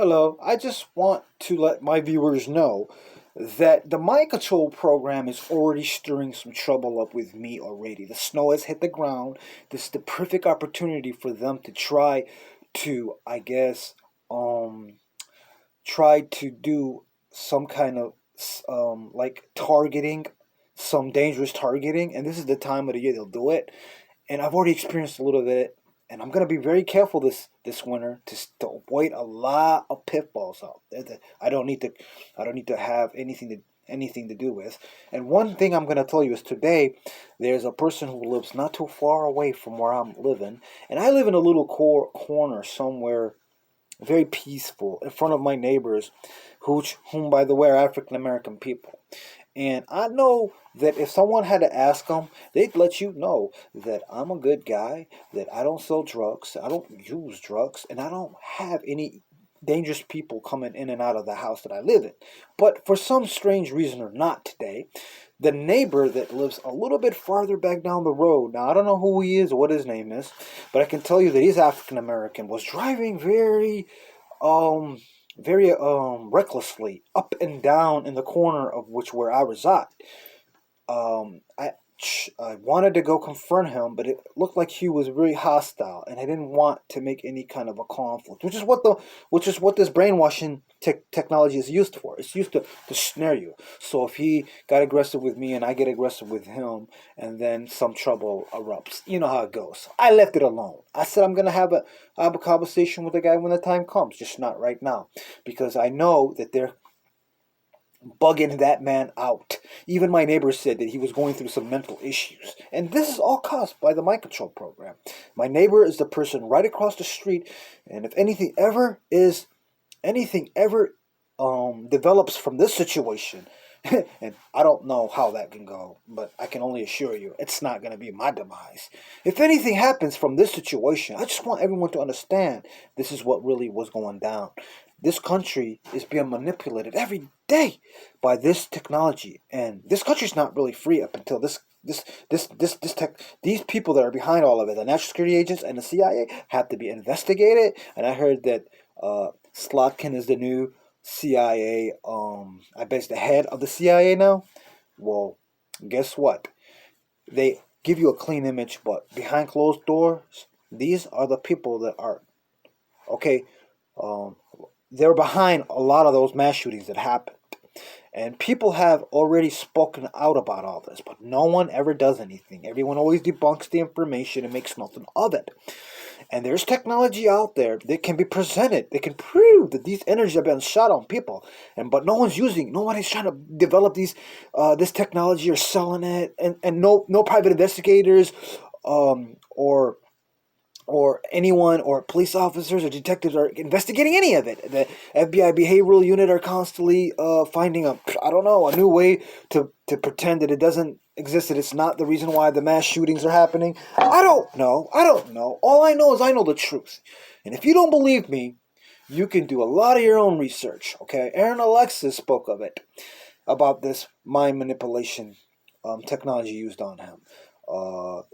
Hello, I just want to let my viewers know that the mind control program is already stirring some trouble up with me already. The snow has hit the ground. This is the perfect opportunity for them to try to, um, try to do some kind of like targeting, some dangerous targeting, and this is the time of the year they'll do it. And I've already experienced a little bit, and I'm gonna be very careful this winter to avoid a lot of pitfalls out there that I don't need to have anything to do with. And one thing I'm gonna tell you is today there's a person who lives not too far away from where I'm living, and I live in a little corner somewhere very peaceful in front of my neighbors, whom by the way are African American people. And I know that if someone had to ask them, they'd let you know that I'm a good guy, that I don't sell drugs, I don't use drugs, and I don't have any dangerous people coming in and out of the house that I live in. But for some strange reason or not today, the neighbor that lives a little bit farther back down the road, now I don't know who he is or what his name is, but I can tell you that he's African American, was driving um very recklessly up and down in the corner of which where I reside. I wanted to go confront him, but it looked like he was very hostile, and I didn't want to make any kind of a conflict, which is what this brainwashing technology is used for. It's used to snare you. So if he got aggressive with me and I get aggressive with him, and then some trouble erupts, you know how it goes. I left it alone. I said I'm gonna have a conversation with the guy when the time comes, just not right now, because I know that they're bugging that man out. Even my neighbor said that he was going through some mental issues. And this is all caused by the mind control program. My neighbor is the person right across the street, and if anything ever develops from this situation, and I don't know how that can go, but I can only assure you it's not going to be my demise. If anything happens from this situation, I just want everyone to understand this is what really was going down. This country is being manipulated every day by this technology, and this country's not really free up until these people that are behind all of it, the national security agents and the CIA, have to be investigated. And I heard that Slotkin is the new CIA. I bet it's the head of the CIA now. Well, guess what? They give you a clean image, but behind closed doors, these are the people that are okay. Um, they're behind a lot of those mass shootings that happened. And people have already spoken out about all this, but no one ever does anything. Everyone always debunks the information and makes nothing of it. And there's technology out there that can be presented. They can prove that these energies have been shot on people, but no one's using. No one is trying to develop this technology or selling it, and no private investigators, or anyone or police officers or detectives are investigating any of it. The FBI behavioral unit are constantly finding a new way to pretend that it doesn't exist, that it's not the reason why the mass shootings are happening. I don't know. All I know is I know the truth. And if you don't believe me, you can do a lot of your own research. Okay, Aaron Alexis spoke of it, about this mind manipulation technology used on him,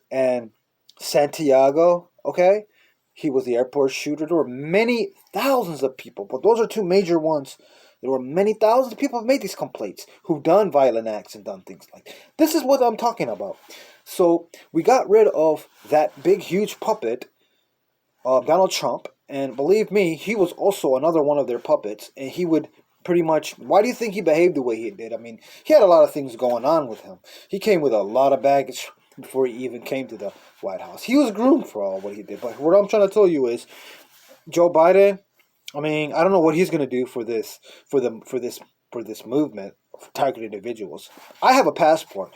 and Santiago. Okay, he was the airport shooter. There were many thousands of people, but those are two major ones. There were many thousands of people who made these complaints, who've done violent acts and done things like this. Is what I'm talking about. So we got rid of that big, huge puppet, Donald Trump, and believe me, he was also another one of their puppets, and he would pretty much. Why do you think he behaved the way he did? I mean, he had a lot of things going on with him. He came with a lot of baggage before he even came to the White House. He was groomed for all what he did. But what I'm trying to tell you is, Joe Biden. I mean, I don't know what he's going to do for this movement of targeted individuals. I have a passport.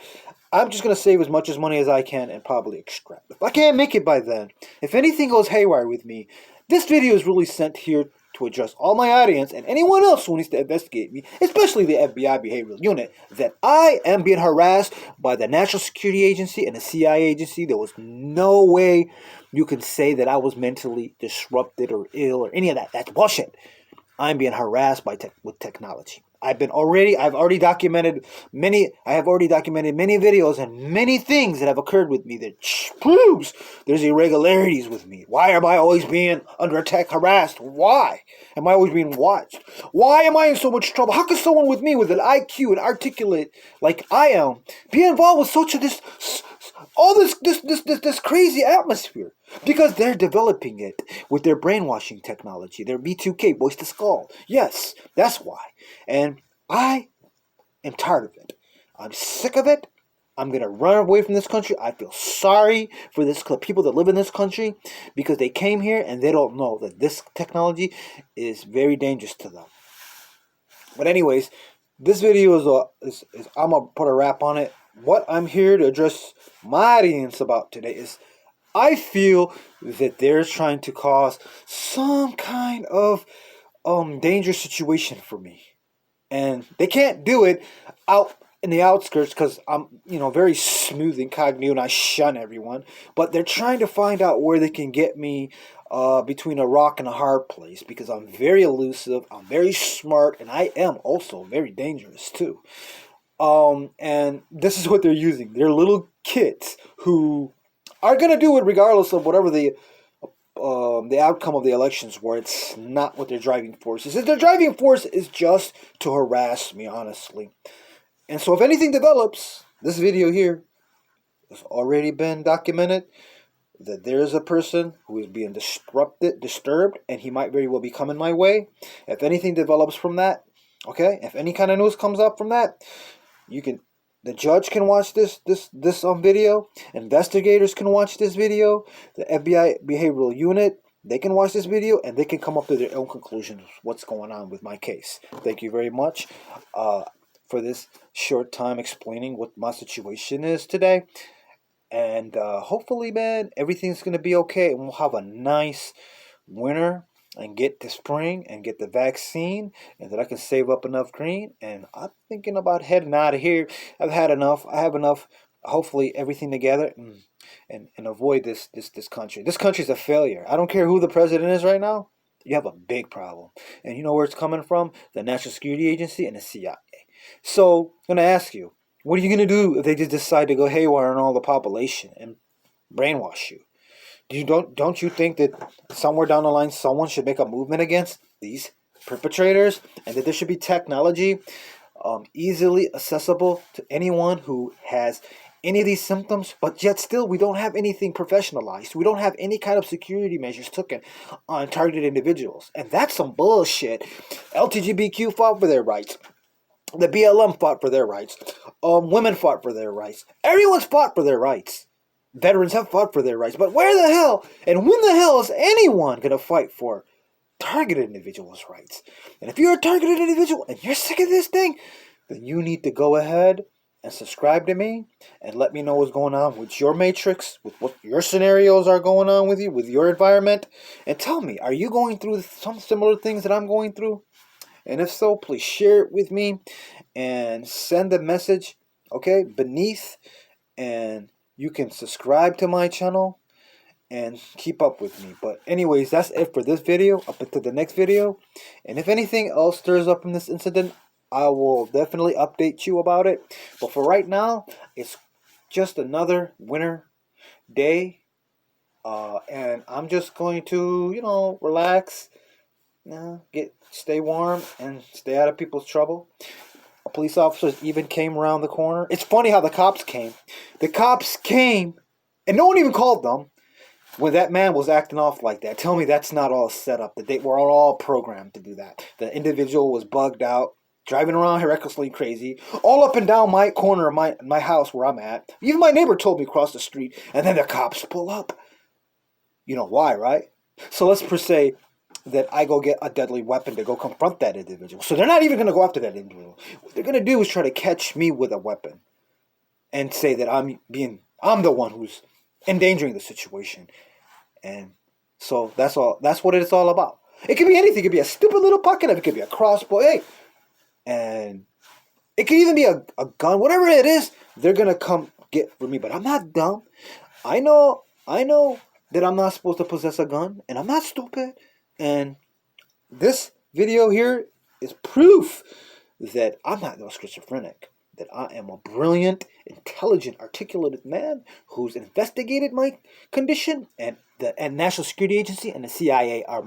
I'm just going to save as much as money as I can and probably extract. If I can't make it by then, if anything goes haywire with me, this video is really sent here to address all my audience and anyone else who needs to investigate me, especially the FBI behavioral unit, that I am being harassed by the National Security Agency and the CIA agency. There was no way you can say that I was mentally disrupted or ill or any of that. That's bullshit. I'm being harassed with technology. I've already documented many. I have already documented many videos and many things that have occurred with me that proves there's irregularities with me. Why am I always being under attack, harassed? Why am I always being watched? Why am I in so much trouble? How could someone with me, with an IQ and articulate like I am, be involved with such a this crazy atmosphere? Because they're developing it with their brainwashing technology, their B2K, voice to skull. Yes, that's why. And I am tired of it. I'm sick of it. I'm going to run away from this country. I feel sorry for this people that live in this country because they came here and they don't know that this technology is very dangerous to them. But anyways, this video is I'm going to put a wrap on it. What I'm here to address my audience about today is I feel that they're trying to cause some kind of dangerous situation for me. And they can't do it out in the outskirts because I'm, very smooth and incognito and I shun everyone. But they're trying to find out where they can get me between a rock and a hard place because I'm very elusive, I'm very smart, and I am also very dangerous too. And this is what they're using. They're little kids who are going to do it regardless of whatever the outcome of the elections were. It's not what their driving force is. Their driving force is just to harass me, honestly. And so if anything develops, this video here has already been documented that there is a person who is being disturbed, and he might very well be coming my way. If anything develops from that, okay, if any kind of news comes up from that, the judge can watch this video. Investigators can watch this video. The FBI behavioral unit, they can watch this video and they can come up to their own conclusions. What's going on with my case? Thank you very much for this short time explaining what my situation is today. And hopefully, man, everything's gonna be okay, and we'll have a nice winter and get to spring and get the vaccine, and that I can save up enough green. And I'm thinking about heading out of here. I've had enough. I have enough. Hopefully, everything together and avoid this country. This country's a failure. I don't care who the president is right now. You have a big problem, and you know where it's coming from? The National Security Agency and the CIA. So I'm gonna ask you, what are you gonna do if they just decide to go haywire on all the population and brainwash you? Don't you think that somewhere down the line someone should make a movement against these perpetrators, and that there should be technology easily accessible to anyone who has any of these symptoms, but yet still we don't have anything professionalized. We don't have any kind of security measures taken on targeted individuals, and that's some bullshit. LGBTQ fought for their rights. The BLM fought for their rights. Women fought for their rights. Everyone's fought for their rights. Veterans have fought for their rights. But where the hell and when the hell is anyone going to fight for targeted individuals' rights? And if you're a targeted individual and you're sick of this thing, then you need to go ahead and subscribe to me and let me know what's going on with your matrix, with what your scenarios are going on with you, with your environment. And tell me, are you going through some similar things that I'm going through? And if so, please share it with me and send a message, okay, beneath. And you can subscribe to my channel and keep up with me. But anyways, that's it for this video. Up until the next video. And if anything else stirs up in this incident, I will definitely update you about it. But for right now, it's just another winter day. And I'm just going to, relax. Stay warm and stay out of people's trouble. Police officers even came around the corner. It's funny how the cops came. The cops came, and no one even called them when that man was acting off like that. Tell me that's not all set up. That they were all programmed to do that. The individual was bugged out, driving around recklessly crazy, all up and down my corner of my house where I'm at. Even my neighbor told me across the street, and then the cops pull up. You know why, right? So let's per se that I go get a deadly weapon to go confront that individual. So they're not even going to go after that individual. What they're going to do is try to catch me with a weapon and say that I'm the one who's endangering the situation. And so that's all. That's what it's all about. It could be anything. It could be a stupid little pocket knife. It could be a crossbow. Hey, and it could even be a gun. Whatever it is, they're going to come get for me. But I'm not dumb. I know that I'm not supposed to possess a gun, and I'm not stupid. And this video here is proof that I'm not no schizophrenic. That I am a brilliant, intelligent, articulate man who's investigated my condition, and the National Security Agency and the CIA are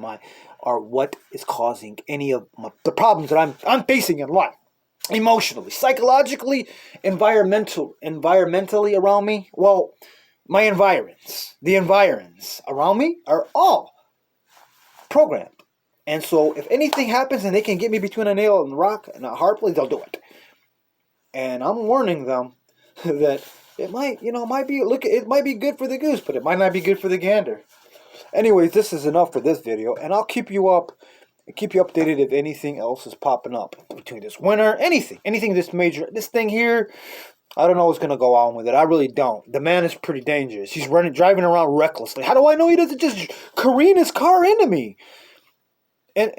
what is causing any of the problems that I'm facing in life, emotionally, psychologically, environmentally around me. Well, my the environs around me are all programmed. And so if anything happens and they can get me between a nail and a rock and a hard place, they'll do it. And I'm warning them that it might be good for the goose, but it might not be good for the gander. Anyways, this is enough for this video, and I'll keep you updated if anything else is popping up between this winter, anything this major, this thing here. I don't know what's gonna go on with it. I really don't. The man is pretty dangerous. He's driving around recklessly. How do I know he doesn't just careen his car into me? In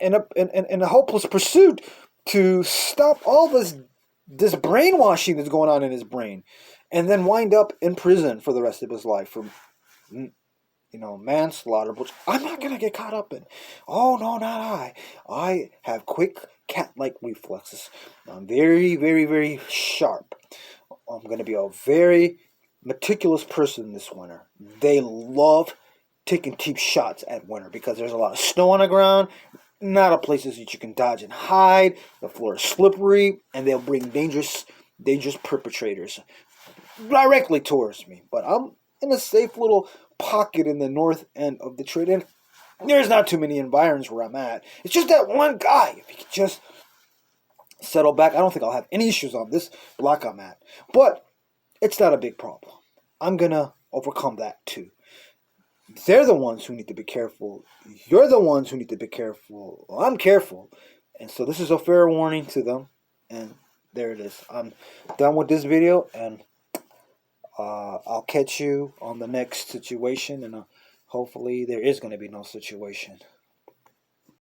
a hopeless pursuit to stop all this brainwashing that's going on in his brain, and then wind up in prison for the rest of his life for manslaughter, which I'm not gonna get caught up in. Oh no, not I. I have quick cat-like reflexes. I'm very, very, very sharp. I'm gonna be a very meticulous person this winter. They love taking cheap shots at winter because there's a lot of snow on the ground, not a places that you can dodge and hide. The floor is slippery, and they'll bring dangerous perpetrators directly towards me. But I'm in a safe little pocket in the north end of Detroit, and there's not too many environs where I'm at. It's just that one guy. If he could just settle back, I don't think I'll have any issues on this block I'm at. But it's not a big problem. I'm gonna overcome that too. They're the ones who need to be careful. You're the ones who need to be careful. Well, I'm careful. And so this is a fair warning to them. And there it is. I'm done with this video, and I'll catch you on the next situation. And hopefully there is going to be no situation.